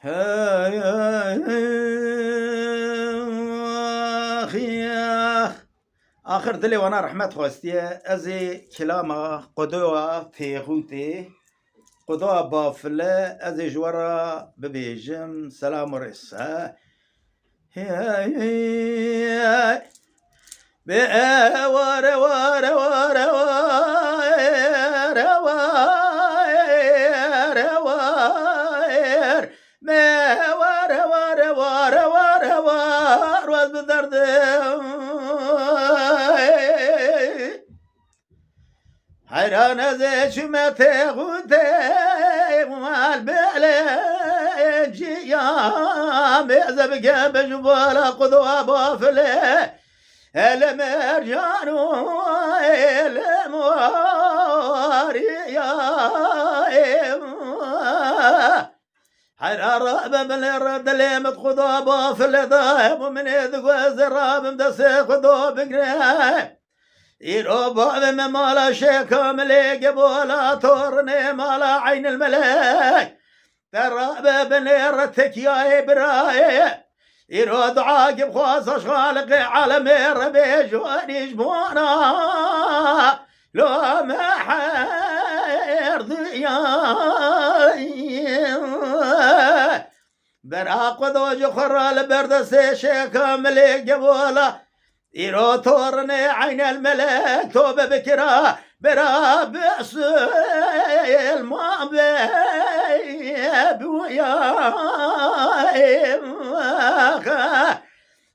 هاي أخي آخر دلی وانا رحمت خواستی از کلام قدوة تیغوتی قدوة بافله از جوارا ببیجم سلام و رسا وار وار وار وار وار وار ما وار وار وار وار وار واز بدرد حيران زي شمته غوتي مال بلجي يا ميزة بقى بجبال قدوة بافله المرجان المواريا حرارة من الرد اللي متخذوا بافله ضايب ومن يذقوا الزراب مدسي خذوا بقريب يروبا من مالا شيكا مليق بولا تورني مالا عين الملك ترابا بنيرتك يا إبراهيم يرود عاقب خواص خالق عالم ربي جواني جبونا لو ما حير ضياء براق دوج خرى البرد سيشيكا مليق بولا إيرو تورني عين الملك توب بكرا برا بأسل ما بويا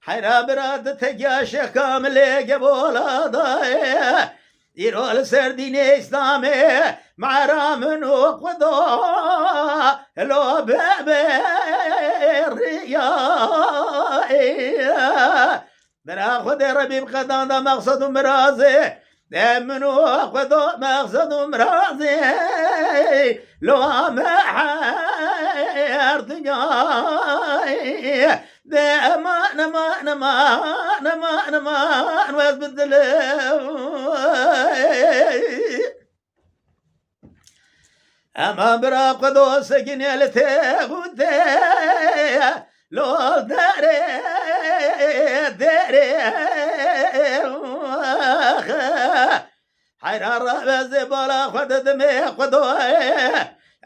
حيرا براد تجاشة كامل قبولا ضايا إيرو السردين إسلامي مع رامن وقضو لو بابي الرياء بناخذ ربي بقدام مقصد مرازي منو اخذ مقصد مرازي لو ما حير دنياي بأمان ما نمان واسبدل اما براقدو سكن يلتغوتي لو داري حيران رابع زبالة خد دمي خدوي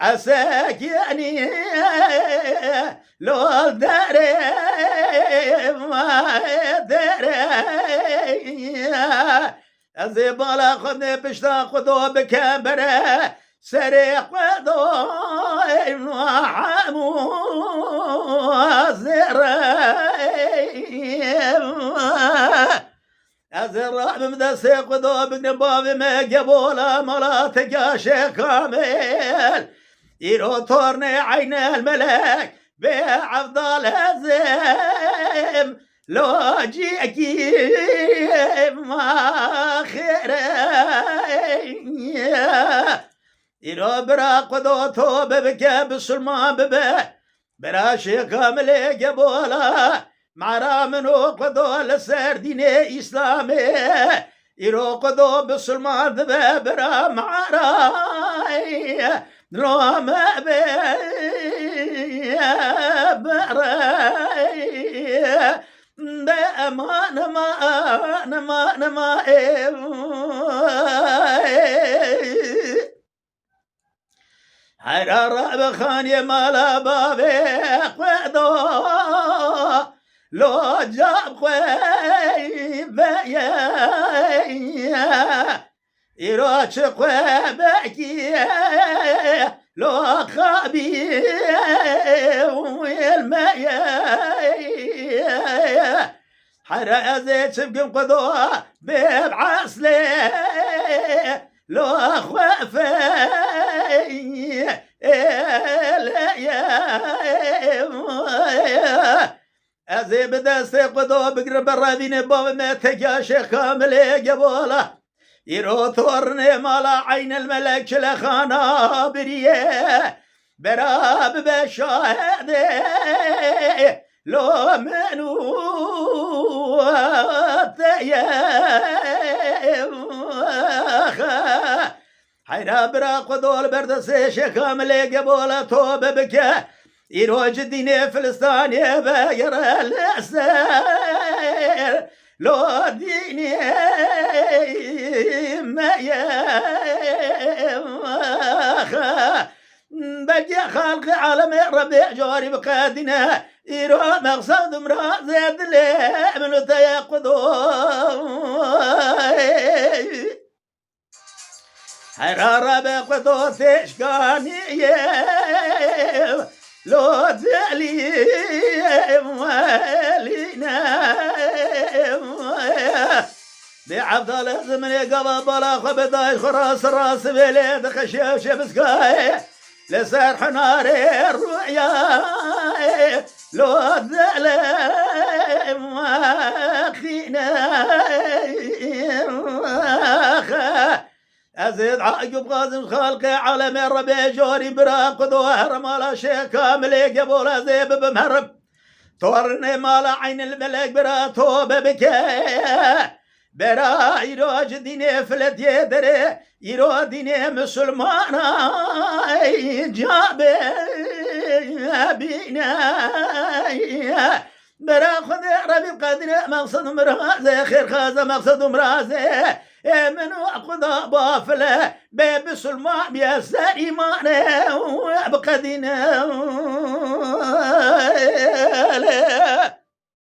عساك يعني لو داري ما داري الزبالة خدني بشتا خدو بكامبرة سريق خدوي وحمو از راه مدسه قدو بگن باب ما قبولا ملاتك يا شيخ كامل يرو تورني عين الملك بعبد الهزم لو جيكي ما خيري يرو برا قدو توب بك بسلمان ببه برا شيخ كامل قبولا معرامن وقدو لسردين إسلامي يرو قدو بسلمان ببرا معراي لو ما براي ما نما حرارة بخاني مالا بابي قدو لو جاب خوي بيا يروش خوي بكي لو خابي والميا حرا زيت شبكم قدوة بيب عسلي لو خوفي ازي بدست قدو بقرب الرابين باب ما تجاشي كامل قبوله يرو تورني مالا عين الملك لخانا بريه براب بشاهده لو منو حيرا برا قدول بردسي شكامل قبوله توب بكه يروج ديني فلسطاني بغير الأسر لو ديني ما يخا بقي خلق عالم ربيع جاري بقادنا يرو مقصد مرازد لي من تيقظو حرارة بقضو تشقاني لو دلي والينا بعبد الزمن قبل بلا خبطاي خراس راس بلاد خشاش بسكاي لسر حناري الرؤيا لو الظلم واخينا أزيد عاقب غازم خالق عالم الربيع جوري براقض وهرم على شيخ كامل يقبل أزيب بمهرب تورني مال عين الملك برا توب بكي برا يروج ديني فلت يدري يرو ديني مسلمان جاب بينا برا خذ ربي قدر مقصد مرازي خير خازة مقصد مرازي من وقضى بافله باب سلمان بيسر إيمانه وبقدنا